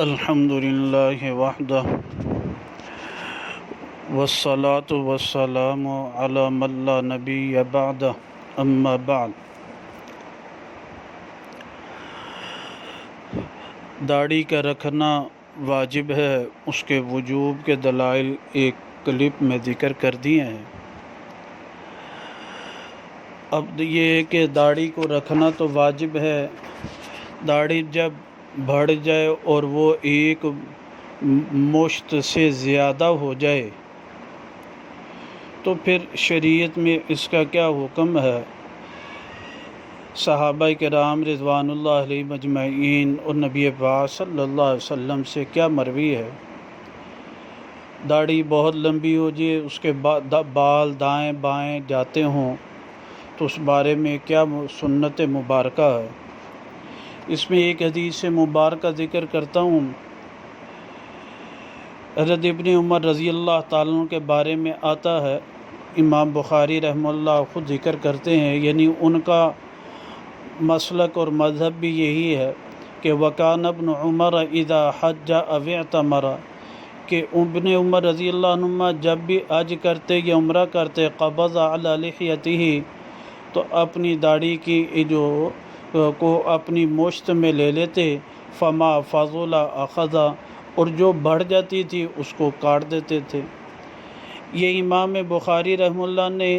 الحمد للہ وحدہ والصلاة والسلام علی من لا نبی بعدہ اما بعد۔ داڑھی کا رکھنا واجب ہے، اس کے وجوب کے دلائل ایک کلپ میں ذکر کر دیے ہیں۔ اب یہ ہے کہ داڑھی کو رکھنا تو واجب ہے، داڑھی جب بڑھ جائے اور وہ ایک مشت سے زیادہ ہو جائے تو پھر شریعت میں اس کا کیا حکم ہے؟ صحابہ کرام رضوان اللہ علیہ مجمعین اور نبی پاک صلی اللہ علیہ وسلم سے کیا مروی ہے؟ داڑھی بہت لمبی ہو جائے، اس کے بال دائیں بائیں جاتے ہوں تو اس بارے میں کیا سنت مبارکہ ہے؟ اس میں ایک حدیث مبارکہ ذکر کرتا ہوں۔ حضرت ابن عمر رضی اللہ تعالیٰ عنہ کے بارے میں آتا ہے، امام بخاری رحمہ اللہ خود ذکر کرتے ہیں، یعنی ان کا مسلک اور مذہب بھی یہی ہے کہ وَكَانَ ابْنُ عُمَرَ إِذَا حَجَّ أَوْ اعْتَمَرَ، کہ ابن عمر رضی اللہ عنہ جب بھی حج کرتے یا عمرہ کرتے قبض علی لحیتہ، تو اپنی داڑھی کی کو اپنی مشت میں لے لیتے، فما فضل اخذا، اور جو بڑھ جاتی تھی اس کو کاٹ دیتے تھے۔ یہ امام بخاری رحمہ اللہ نے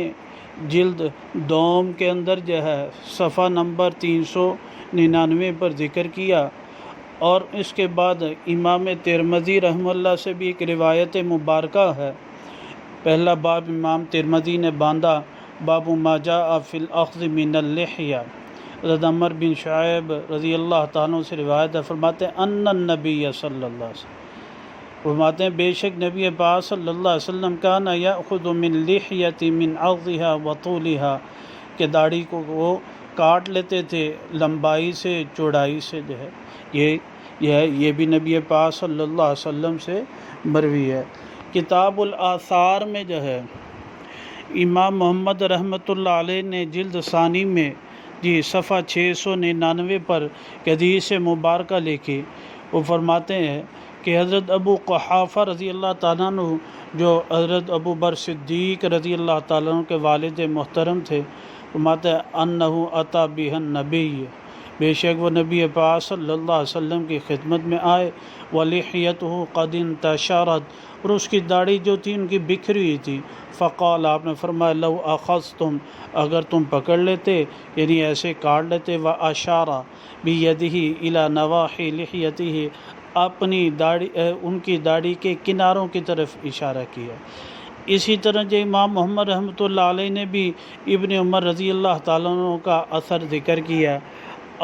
جلد دوم کے اندر جو ہے صفحہ نمبر 399 پر ذکر کیا، اور اس کے بعد امام ترمذی رحمہ اللہ سے بھی ایک روایت مبارکہ ہے۔ پہلا باب امام ترمذی نے باندھا، باب ما جاء فی الاخذ من اللحیہ۔ حضرت عمر بن شعیب رضی اللہ تعالیٰ سے روایت ہے، فرماتے ہیں ان النبی صلی اللہ علیہ وسلم، فرماتے ہیں بے شک نبی پاک صلی اللہ علیہ وسلم کان یأخذ من لحیۃ من عرضها وطولها، کہ داڑھی کو وہ کاٹ لیتے تھے لمبائی سے چوڑائی سے، جو ہے یہ بھی نبی پاک صلی اللہ علیہ وسلم سے مروی ہے۔ کتاب الآثار میں جو ہے امام محمد رحمۃ اللہ علیہ نے جلد ثانی میں صفحہ 699 پر حدیث مبارکہ لکھی۔ وہ فرماتے ہیں کہ حضرت ابو قحافہ رضی اللہ تعالیٰ عنہ، جو حضرت ابو بکر صدیق رضی اللہ تعالیٰ عنہ کے والد محترم تھے، فرماتے ہیں انہ اتی بہ النبی، بے شک وہ نبی پاک صلی اللہ علیہ وسلم کی خدمت میں آئے، ولحیتہ قد انتشرت، اور اس کی داڑھی جو تھی ان کی بکھری ہوئی تھی، فقال، آپ نے فرمایا لو اخذتم، اگر تم پکڑ لیتے یعنی ایسے کاٹ لیتے، واشار بیدہ الی نواحی لحیتہ، اپنی داڑھی ان کی داڑھی کے کناروں کی طرف اشارہ کیا۔ اسی طرح جو امام محمد رحمۃ اللہ علیہ نے بھی ابن عمر رضی اللہ تعالیٰ عنہ کا اثر ذکر کیا،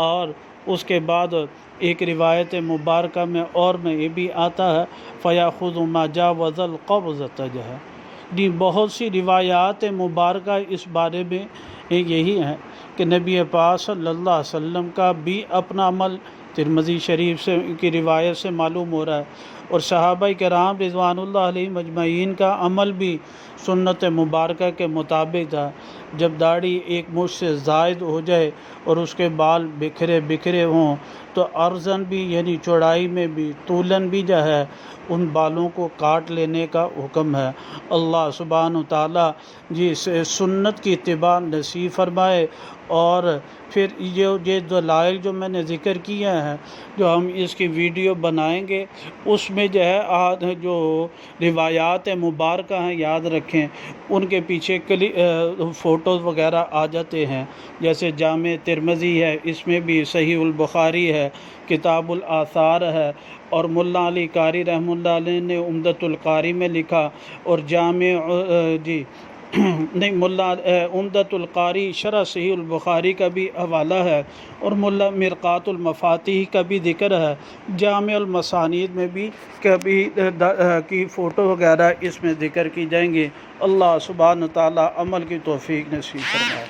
اور اس کے بعد ایک روایت مبارکہ میں اور میں یہ بھی آتا ہے فیاخذ ما جاوز القبضۃ، جو ہے بہت سی روایات مبارکہ اس بارے میں یہی ہیں کہ نبی پاک صلی اللہ علیہ وسلم کا بھی اپنا عمل ترمذی شریف سے کی روایت سے معلوم ہو رہا ہے، اور صحابہ کرام رضوان اللہ علیہ مجمعین کا عمل بھی سنت مبارکہ کے مطابق تھا۔ جب داڑھی ایک مشت سے زائد ہو جائے اور اس کے بال بکھرے ہوں تو عرضاً بھی یعنی چوڑائی میں بھی، طولن بھی جو ہے ان بالوں کو کاٹ لینے کا حکم ہے۔ اللہ سبحانہ وتعالیٰ سنت کی اتباع نصیب فرمائے، اور پھر یہ دلائل جو میں نے ذکر کیا ہے، جو ہم اس کی ویڈیو بنائیں گے، اس میں جو ہے جو روایات مبارکہ ہیں یاد رکھیں، ان کے پیچھے فوٹوز وغیرہ آ جاتے ہیں، جیسے جامع ترمذی ہے، اس میں بھی صحیح البخاری ہے، کتاب الآثار ہے، اور ملا علی قاری رحمہ اللہ علیہ نے عمدۃ القاری میں لکھا، اور جامع عمدۃ القاری شرح صحیح البخاری کا بھی حوالہ ہے، اور ملا مرقات المفاتیح کا بھی ذکر ہے، جامع المسانید میں بھی کبھی کی فوٹو وغیرہ اس میں ذکر کی جائیں گی۔ اللہ سبحانہ تعالیٰ عمل کی توفیق نصیب فرمائے۔